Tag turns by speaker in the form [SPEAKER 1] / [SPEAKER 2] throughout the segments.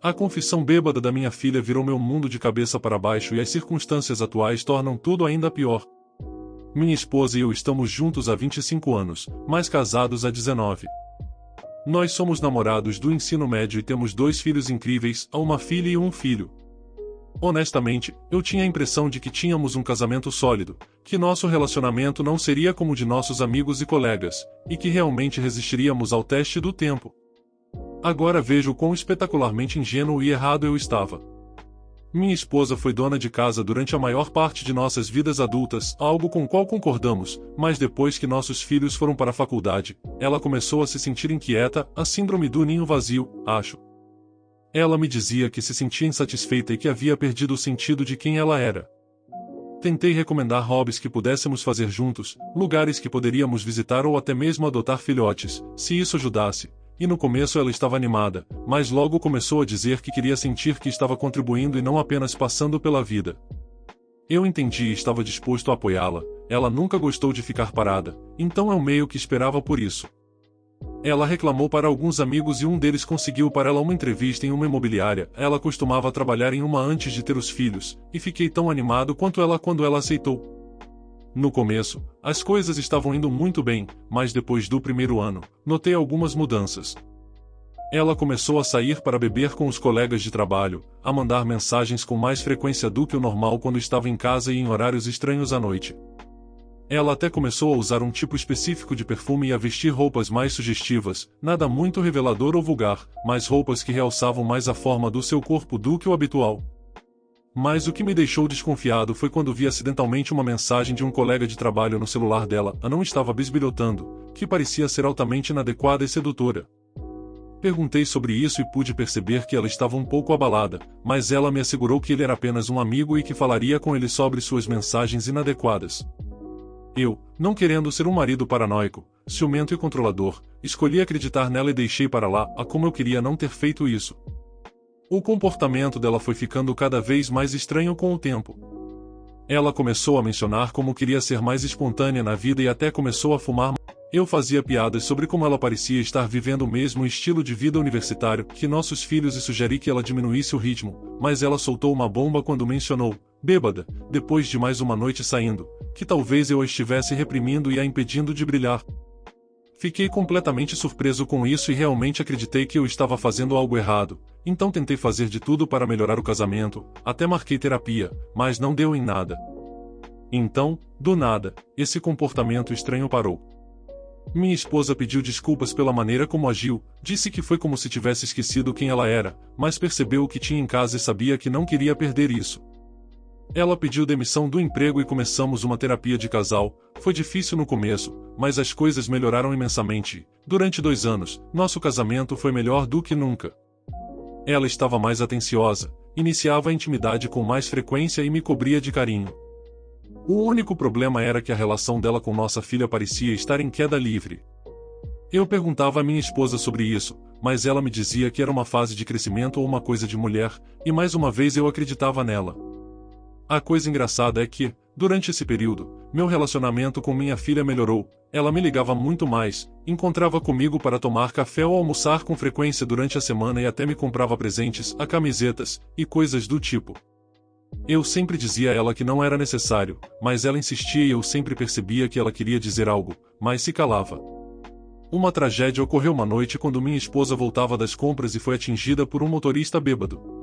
[SPEAKER 1] A confissão bêbada da minha filha virou meu mundo de cabeça para baixo e as circunstâncias atuais tornam tudo ainda pior. Minha esposa e eu estamos juntos há 25 anos, mas casados há 19. Nós somos namorados do ensino médio e temos 2 filhos incríveis, uma filha e um filho. Honestamente, eu tinha a impressão de que tínhamos um casamento sólido, que nosso relacionamento não seria como o de nossos amigos e colegas, e que realmente resistiríamos ao teste do tempo. Agora vejo quão espetacularmente ingênuo e errado eu estava. Minha esposa foi dona de casa durante a maior parte de nossas vidas adultas, algo com o qual concordamos, mas depois que nossos filhos foram para a faculdade, ela começou a se sentir inquieta, a síndrome do ninho vazio, acho. Ela me dizia que se sentia insatisfeita e que havia perdido o sentido de quem ela era. Tentei recomendar hobbies que pudéssemos fazer juntos, lugares que poderíamos visitar ou até mesmo adotar filhotes, se isso ajudasse. E no começo ela estava animada, mas logo começou a dizer que queria sentir que estava contribuindo e não apenas passando pela vida. Eu entendi e estava disposto a apoiá-la. Ela nunca gostou de ficar parada, então eu meio que esperava por isso. Ela reclamou para alguns amigos e um deles conseguiu para ela uma entrevista em uma imobiliária. Ela costumava trabalhar em uma antes de ter os filhos, e fiquei tão animado quanto ela quando ela aceitou. No começo, as coisas estavam indo muito bem, mas depois do primeiro ano, notei algumas mudanças. Ela começou a sair para beber com os colegas de trabalho, a mandar mensagens com mais frequência do que o normal quando estava em casa e em horários estranhos à noite. Ela até começou a usar um tipo específico de perfume e a vestir roupas mais sugestivas, nada muito revelador ou vulgar, mas roupas que realçavam mais a forma do seu corpo do que o habitual. Mas o que me deixou desconfiado foi quando vi acidentalmente uma mensagem de um colega de trabalho no celular dela. A não estava bisbilhotando, que parecia ser altamente inadequada e sedutora. Perguntei sobre isso e pude perceber que ela estava um pouco abalada, mas ela me assegurou que ele era apenas um amigo e que falaria com ele sobre suas mensagens inadequadas. Eu, não querendo ser um marido paranoico, ciumento e controlador, escolhi acreditar nela e deixei para lá, como eu queria não ter feito isso. O comportamento dela foi ficando cada vez mais estranho com o tempo. Ela começou a mencionar como queria ser mais espontânea na vida e até começou a fumar. Eu fazia piadas sobre como ela parecia estar vivendo o mesmo estilo de vida universitário que nossos filhos e sugeri que ela diminuísse o ritmo, mas ela soltou uma bomba quando mencionou, bêbada, depois de mais uma noite saindo, que talvez eu a estivesse reprimindo e a impedindo de brilhar. Fiquei completamente surpreso com isso e realmente acreditei que eu estava fazendo algo errado, então tentei fazer de tudo para melhorar o casamento, até marquei terapia, mas não deu em nada. Então, do nada, esse comportamento estranho parou. Minha esposa pediu desculpas pela maneira como agiu, disse que foi como se tivesse esquecido quem ela era, mas percebeu o que tinha em casa e sabia que não queria perder isso. Ela pediu demissão do emprego e começamos uma terapia de casal. Foi difícil no começo, mas as coisas melhoraram imensamente. Durante 2 anos, nosso casamento foi melhor do que nunca. Ela estava mais atenciosa, iniciava a intimidade com mais frequência e me cobria de carinho. O único problema era que a relação dela com nossa filha parecia estar em queda livre. Eu perguntava à minha esposa sobre isso, mas ela me dizia que era uma fase de crescimento ou uma coisa de mulher, e mais uma vez eu acreditava nela. A coisa engraçada é que, durante esse período, meu relacionamento com minha filha melhorou. Ela me ligava muito mais, encontrava comigo para tomar café ou almoçar com frequência durante a semana e até me comprava presentes, camisetas, e coisas do tipo. Eu sempre dizia a ela que não era necessário, mas ela insistia e eu sempre percebia que ela queria dizer algo, mas se calava. Uma tragédia ocorreu uma noite quando minha esposa voltava das compras e foi atingida por um motorista bêbado.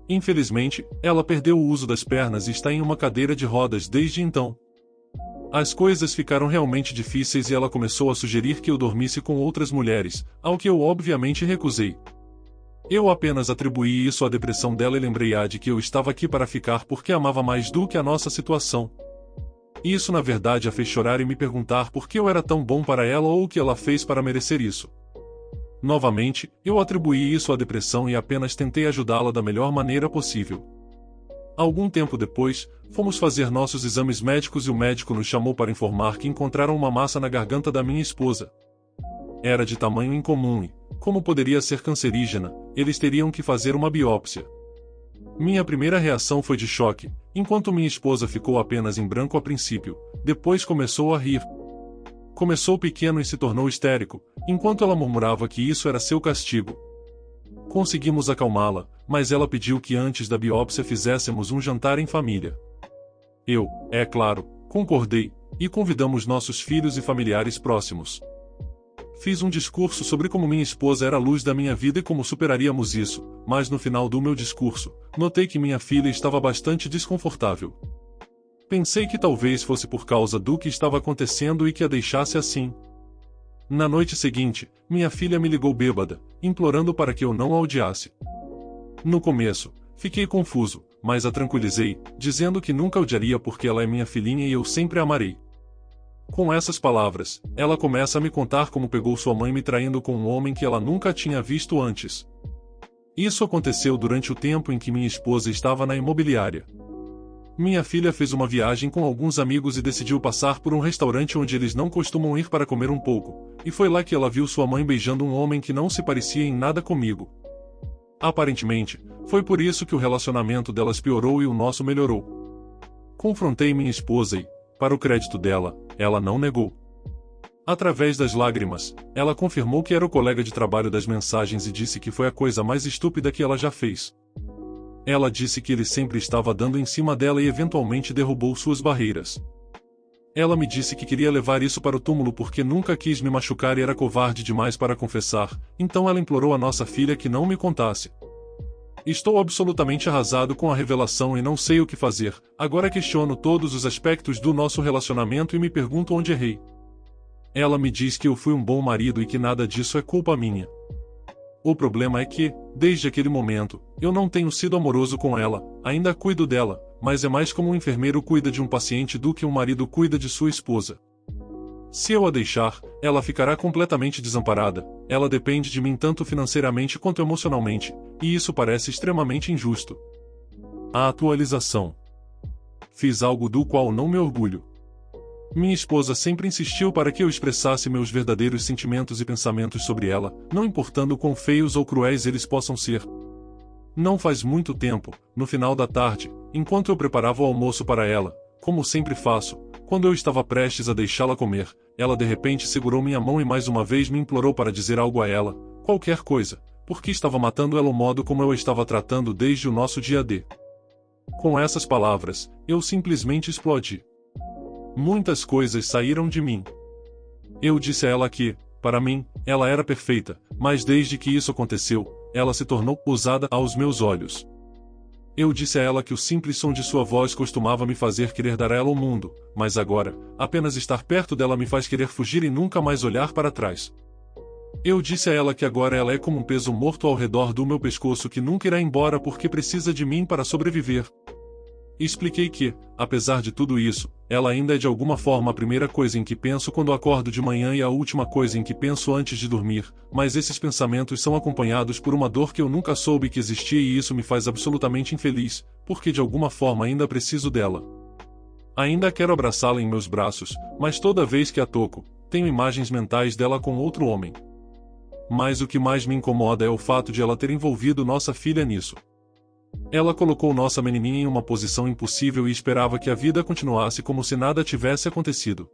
[SPEAKER 1] Infelizmente, ela perdeu o uso das pernas e está em uma cadeira de rodas desde então. As coisas ficaram realmente difíceis e ela começou a sugerir que eu dormisse com outras mulheres, ao que eu obviamente recusei. Eu apenas atribuí isso à depressão dela e lembrei-a de que eu estava aqui para ficar porque amava mais do que a nossa situação. Isso na verdade a fez chorar e me perguntar por que eu era tão bom para ela ou o que ela fez para merecer isso. Novamente, eu atribuí isso à depressão e apenas tentei ajudá-la da melhor maneira possível. Algum tempo depois, fomos fazer nossos exames médicos e o médico nos chamou para informar que encontraram uma massa na garganta da minha esposa. Era de tamanho incomum e, como poderia ser cancerígena, eles teriam que fazer uma biópsia. Minha primeira reação foi de choque, enquanto minha esposa ficou apenas em branco a princípio, depois começou a rir. Começou pequeno e se tornou histérico, enquanto ela murmurava que isso era seu castigo. Conseguimos acalmá-la, mas ela pediu que antes da biópsia fizéssemos um jantar em família. Eu, é claro, concordei, e convidamos nossos filhos e familiares próximos. Fiz um discurso sobre como minha esposa era a luz da minha vida e como superaríamos isso, mas no final do meu discurso, notei que minha filha estava bastante desconfortável. Pensei que talvez fosse por causa do que estava acontecendo e que a deixasse assim. Na noite seguinte, minha filha me ligou bêbada, implorando para que eu não a odiasse. No começo, fiquei confuso, mas a tranquilizei, dizendo que nunca odiaria porque ela é minha filhinha e eu sempre a amarei. Com essas palavras, ela começa a me contar como pegou sua mãe me traindo com um homem que ela nunca tinha visto antes. Isso aconteceu durante o tempo em que minha esposa estava na imobiliária. Minha filha fez uma viagem com alguns amigos e decidiu passar por um restaurante onde eles não costumam ir para comer um pouco, e foi lá que ela viu sua mãe beijando um homem que não se parecia em nada comigo. Aparentemente, foi por isso que o relacionamento delas piorou e o nosso melhorou. Confrontei minha esposa e, para o crédito dela, ela não negou. Através das lágrimas, ela confirmou que era o colega de trabalho das mensagens e disse que foi a coisa mais estúpida que ela já fez. Ela disse que ele sempre estava dando em cima dela e eventualmente derrubou suas barreiras. Ela me disse que queria levar isso para o túmulo porque nunca quis me machucar e era covarde demais para confessar, então ela implorou à nossa filha que não me contasse. Estou absolutamente arrasado com a revelação e não sei o que fazer. Agora questiono todos os aspectos do nosso relacionamento e me pergunto onde errei. Ela me diz que eu fui um bom marido e que nada disso é culpa minha. O problema é que, desde aquele momento, eu não tenho sido amoroso com ela, ainda cuido dela, mas é mais como um enfermeiro cuida de um paciente do que um marido cuida de sua esposa. Se eu a deixar, ela ficará completamente desamparada, ela depende de mim tanto financeiramente quanto emocionalmente, e isso parece extremamente injusto. A atualização. Fiz algo do qual não me orgulho. Minha esposa sempre insistiu para que eu expressasse meus verdadeiros sentimentos e pensamentos sobre ela, não importando quão feios ou cruéis eles possam ser. Não faz muito tempo, no final da tarde, enquanto eu preparava o almoço para ela, como sempre faço, quando eu estava prestes a deixá-la comer, ela de repente segurou minha mão e mais uma vez me implorou para dizer algo a ela, qualquer coisa, porque estava matando ela o modo como eu a estava tratando desde o nosso dia D. Com essas palavras, eu simplesmente explodi. Muitas coisas saíram de mim. Eu disse a ela que, para mim, ela era perfeita, mas desde que isso aconteceu, ela se tornou usada aos meus olhos. Eu disse a ela que o simples som de sua voz costumava me fazer querer dar a ela o mundo, mas agora, apenas estar perto dela me faz querer fugir e nunca mais olhar para trás. Eu disse a ela que agora ela é como um peso morto ao redor do meu pescoço que nunca irá embora porque precisa de mim para sobreviver. Expliquei que, apesar de tudo isso, ela ainda é de alguma forma a primeira coisa em que penso quando acordo de manhã e a última coisa em que penso antes de dormir, mas esses pensamentos são acompanhados por uma dor que eu nunca soube que existia e isso me faz absolutamente infeliz, porque de alguma forma ainda preciso dela. Ainda quero abraçá-la em meus braços, mas toda vez que a toco, tenho imagens mentais dela com outro homem. Mas o que mais me incomoda é o fato de ela ter envolvido nossa filha nisso. Ela colocou nossa menininha em uma posição impossível e esperava que a vida continuasse como se nada tivesse acontecido.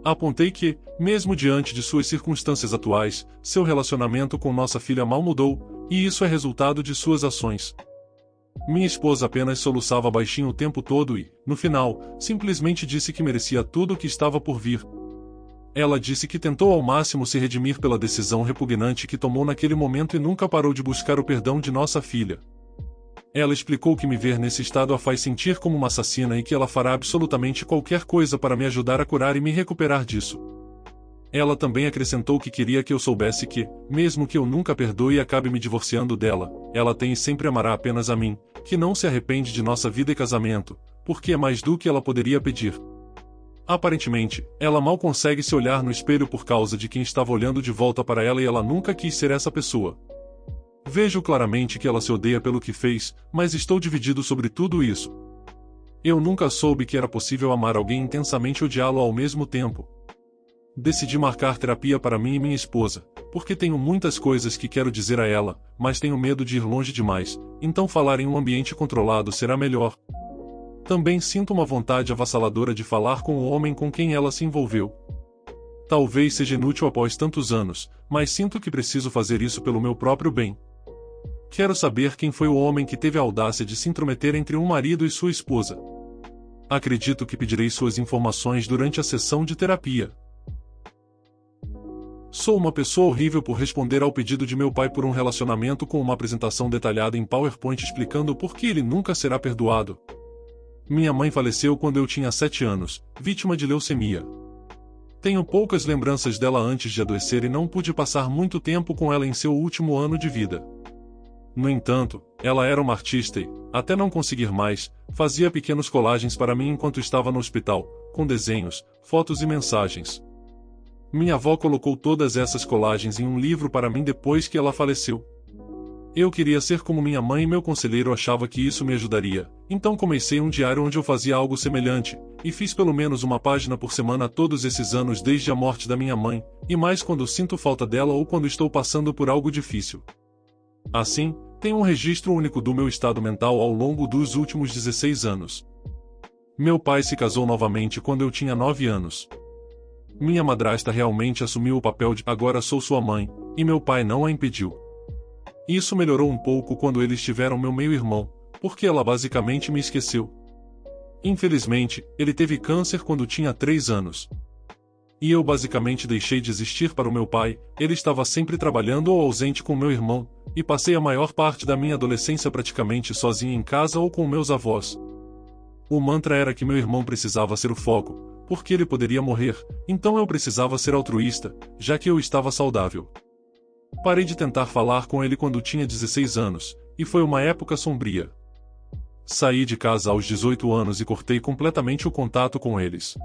[SPEAKER 1] Apontei que, mesmo diante de suas circunstâncias atuais, seu relacionamento com nossa filha mal mudou, e isso é resultado de suas ações. Minha esposa apenas soluçava baixinho o tempo todo e, no final, simplesmente disse que merecia tudo o que estava por vir. Ela disse que tentou ao máximo se redimir pela decisão repugnante que tomou naquele momento e nunca parou de buscar o perdão de nossa filha. Ela explicou que me ver nesse estado a faz sentir como uma assassina e que ela fará absolutamente qualquer coisa para me ajudar a curar e me recuperar disso. Ela também acrescentou que queria que eu soubesse que, mesmo que eu nunca perdoe e acabe me divorciando dela, ela tem e sempre amará apenas a mim, que não se arrepende de nossa vida e casamento, porque é mais do que ela poderia pedir. Aparentemente, ela mal consegue se olhar no espelho por causa de quem estava olhando de volta para ela e ela nunca quis ser essa pessoa. Vejo claramente que ela se odeia pelo que fez, mas estou dividido sobre tudo isso. Eu nunca soube que era possível amar alguém intensamente e odiá-lo ao mesmo tempo. Decidi marcar terapia para mim e minha esposa, porque tenho muitas coisas que quero dizer a ela, mas tenho medo de ir longe demais, então falar em um ambiente controlado será melhor. Também sinto uma vontade avassaladora de falar com o homem com quem ela se envolveu. Talvez seja inútil após tantos anos, mas sinto que preciso fazer isso pelo meu próprio bem. Quero saber quem foi o homem que teve a audácia de se intrometer entre um marido e sua esposa. Acredito que pedirei suas informações durante a sessão de terapia. Sou uma pessoa horrível por responder ao pedido de meu pai por um relacionamento com uma apresentação detalhada em PowerPoint explicando por que ele nunca será perdoado. Minha mãe faleceu quando eu tinha 7 anos, vítima de leucemia. Tenho poucas lembranças dela antes de adoecer e não pude passar muito tempo com ela em seu último ano de vida. No entanto, ela era uma artista e, até não conseguir mais, fazia pequenos colagens para mim enquanto estava no hospital, com desenhos, fotos e mensagens. Minha avó colocou todas essas colagens em um livro para mim depois que ela faleceu. Eu queria ser como minha mãe e meu conselheiro achava que isso me ajudaria, então comecei um diário onde eu fazia algo semelhante, e fiz pelo menos uma página por semana todos esses anos desde a morte da minha mãe, e mais quando sinto falta dela ou quando estou passando por algo difícil. Assim, tenho um registro único do meu estado mental ao longo dos últimos 16 anos. Meu pai se casou novamente quando eu tinha 9 anos. Minha madrasta realmente assumiu o papel de "agora sou sua mãe", e meu pai não a impediu. Isso melhorou um pouco quando eles tiveram meu meio-irmão, porque ela basicamente me esqueceu. Infelizmente, ele teve câncer quando tinha 3 anos. E eu basicamente deixei de existir para o meu pai, ele estava sempre trabalhando ou ausente com meu irmão, e passei a maior parte da minha adolescência praticamente sozinho em casa ou com meus avós. O mantra era que meu irmão precisava ser o foco, porque ele poderia morrer, então eu precisava ser altruísta, já que eu estava saudável. Parei de tentar falar com ele quando tinha 16 anos, e foi uma época sombria. Saí de casa aos 18 anos e cortei completamente o contato com eles.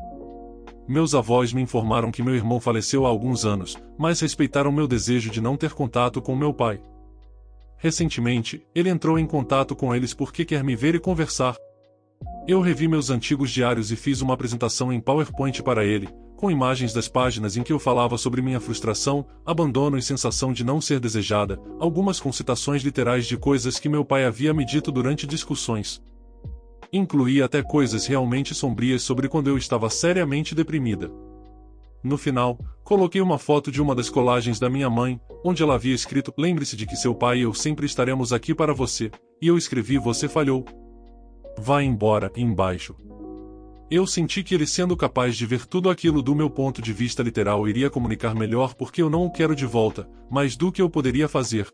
[SPEAKER 1] Meus avós me informaram que meu irmão faleceu há alguns anos, mas respeitaram meu desejo de não ter contato com meu pai. Recentemente, ele entrou em contato com eles porque quer me ver e conversar. Eu revi meus antigos diários e fiz uma apresentação em PowerPoint para ele, com imagens das páginas em que eu falava sobre minha frustração, abandono e sensação de não ser desejada, algumas com citações literais de coisas que meu pai havia me dito durante discussões. Incluía até coisas realmente sombrias sobre quando eu estava seriamente deprimida. No final, coloquei uma foto de uma das colagens da minha mãe, onde ela havia escrito: "Lembre-se de que seu pai e eu sempre estaremos aqui para você", e eu escrevi: "Você falhou. Vá embora", embaixo. Eu senti que ele, sendo capaz de ver tudo aquilo do meu ponto de vista literal, iria comunicar melhor porque eu não o quero de volta, mais do que eu poderia fazer.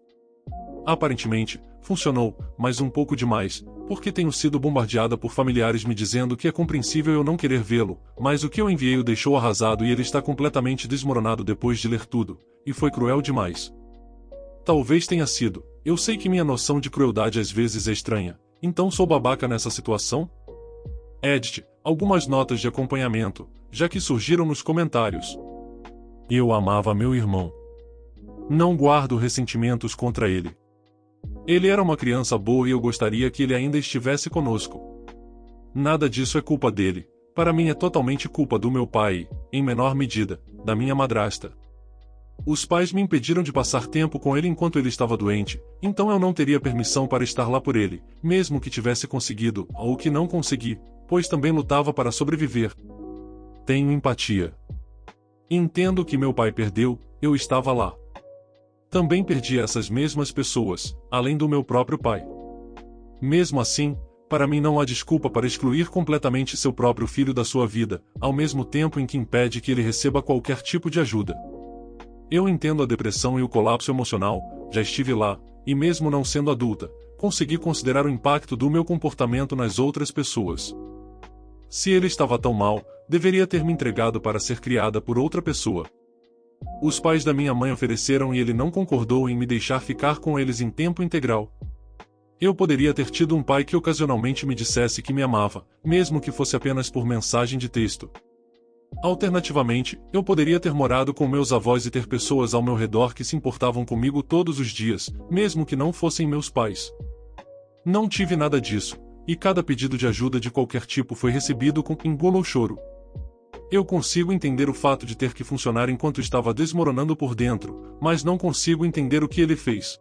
[SPEAKER 1] Aparentemente, funcionou, mas um pouco demais, porque tenho sido bombardeada por familiares me dizendo que é compreensível eu não querer vê-lo, mas o que eu enviei o deixou arrasado e ele está completamente desmoronado depois de ler tudo, e foi cruel demais. Talvez tenha sido, eu sei que minha noção de crueldade às vezes é estranha, então sou babaca nessa situação? Edit, algumas notas de acompanhamento, já que surgiram nos comentários. Eu amava meu irmão. Não guardo ressentimentos contra ele. Ele era uma criança boa e eu gostaria que ele ainda estivesse conosco. Nada disso é culpa dele, para mim é totalmente culpa do meu pai e, em menor medida, da minha madrasta. Os pais me impediram de passar tempo com ele enquanto ele estava doente, então eu não teria permissão para estar lá por ele, mesmo que tivesse conseguido, ou que não consegui, pois também lutava para sobreviver. Tenho empatia. Entendo que meu pai perdeu, eu estava lá. Também perdi essas mesmas pessoas, além do meu próprio pai. Mesmo assim, para mim não há desculpa para excluir completamente seu próprio filho da sua vida, ao mesmo tempo em que impede que ele receba qualquer tipo de ajuda. Eu entendo a depressão e o colapso emocional, já estive lá, e mesmo não sendo adulta, consegui considerar o impacto do meu comportamento nas outras pessoas. Se ele estava tão mal, deveria ter me entregado para ser criada por outra pessoa. Os pais da minha mãe ofereceram e ele não concordou em me deixar ficar com eles em tempo integral. Eu poderia ter tido um pai que ocasionalmente me dissesse que me amava, mesmo que fosse apenas por mensagem de texto. Alternativamente, eu poderia ter morado com meus avós e ter pessoas ao meu redor que se importavam comigo todos os dias, mesmo que não fossem meus pais. Não tive nada disso, e cada pedido de ajuda de qualquer tipo foi recebido com engola ou choro. Eu consigo entender o fato de ter que funcionar enquanto estava desmoronando por dentro, mas não consigo entender o que ele fez.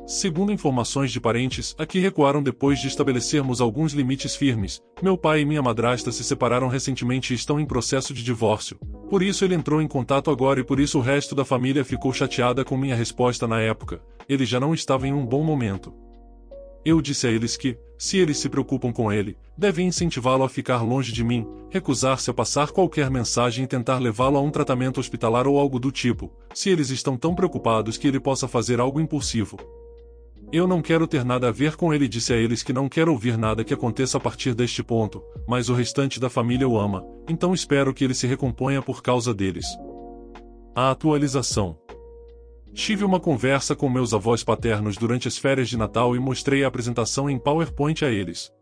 [SPEAKER 1] Segundo informações de parentes, a que recuaram depois de estabelecermos alguns limites firmes, meu pai e minha madrasta se separaram recentemente e estão em processo de divórcio. Por isso ele entrou em contato agora e por isso o resto da família ficou chateada com minha resposta na época. Ele já não estava em um bom momento. Eu disse a eles que, se eles se preocupam com ele, devem incentivá-lo a ficar longe de mim, recusar-se a passar qualquer mensagem e tentar levá-lo a um tratamento hospitalar ou algo do tipo, se eles estão tão preocupados que ele possa fazer algo impulsivo. Eu não quero ter nada a ver com ele, disse a eles que não quero ouvir nada que aconteça a partir deste ponto, mas o restante da família o ama, então espero que ele se recomponha por causa deles. A atualização. Tive uma conversa com meus avós paternos durante as férias de Natal e mostrei a apresentação em PowerPoint a eles.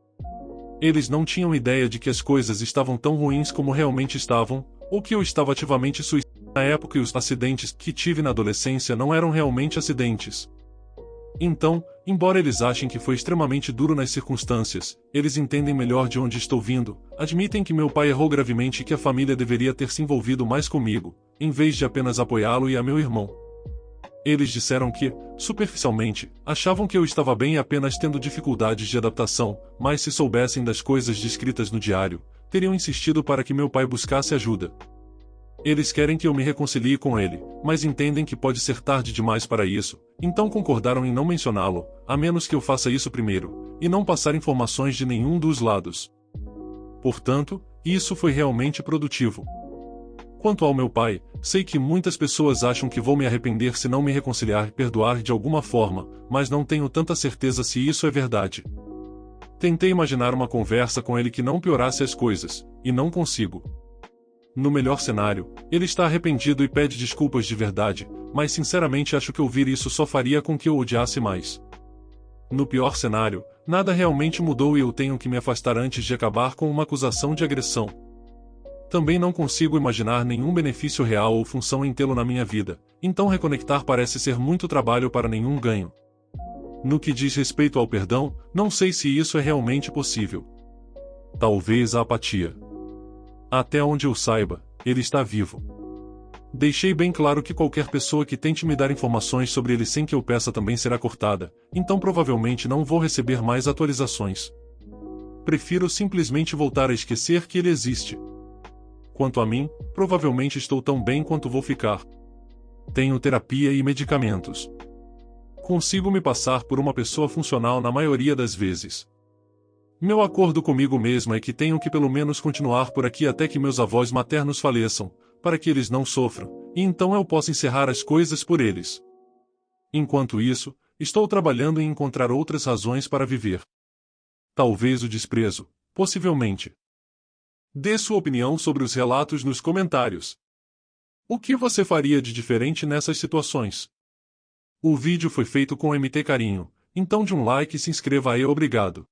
[SPEAKER 1] Eles não tinham ideia de que as coisas estavam tão ruins como realmente estavam, ou que eu estava ativamente suicida na época e os acidentes que tive na adolescência não eram realmente acidentes. Então, embora eles achem que foi extremamente duro nas circunstâncias, eles entendem melhor de onde estou vindo, admitem que meu pai errou gravemente e que a família deveria ter se envolvido mais comigo, em vez de apenas apoiá-lo e a meu irmão. Eles disseram que, superficialmente, achavam que eu estava bem e apenas tendo dificuldades de adaptação, mas se soubessem das coisas descritas no diário, teriam insistido para que meu pai buscasse ajuda. Eles querem que eu me reconcilie com ele, mas entendem que pode ser tarde demais para isso, então concordaram em não mencioná-lo, a menos que eu faça isso primeiro, e não passar informações de nenhum dos lados. Portanto, isso foi realmente produtivo. Quanto ao meu pai, sei que muitas pessoas acham que vou me arrepender se não me reconciliar e perdoar de alguma forma, mas não tenho tanta certeza se isso é verdade. Tentei imaginar uma conversa com ele que não piorasse as coisas, e não consigo. No melhor cenário, ele está arrependido e pede desculpas de verdade, mas sinceramente acho que ouvir isso só faria com que eu o odiasse mais. No pior cenário, nada realmente mudou e eu tenho que me afastar antes de acabar com uma acusação de agressão. Também não consigo imaginar nenhum benefício real ou função em tê-lo na minha vida, então reconectar parece ser muito trabalho para nenhum ganho. No que diz respeito ao perdão, não sei se isso é realmente possível. Talvez a apatia. Até onde eu saiba, ele está vivo. Deixei bem claro que qualquer pessoa que tente me dar informações sobre ele sem que eu peça também será cortada, então provavelmente não vou receber mais atualizações. Prefiro simplesmente voltar a esquecer que ele existe. Quanto a mim, provavelmente estou tão bem quanto vou ficar. Tenho terapia e medicamentos. Consigo me passar por uma pessoa funcional na maioria das vezes. Meu acordo comigo mesmo é que tenho que pelo menos continuar por aqui até que meus avós maternos faleçam, para que eles não sofram, e então eu possa encerrar as coisas por eles. Enquanto isso, estou trabalhando em encontrar outras razões para viver. Talvez o desprezo, possivelmente. Dê sua opinião sobre os relatos nos comentários. O que você faria de diferente nessas situações? O vídeo foi feito com MT Carinho, então de um like e se inscreva aí. Obrigado.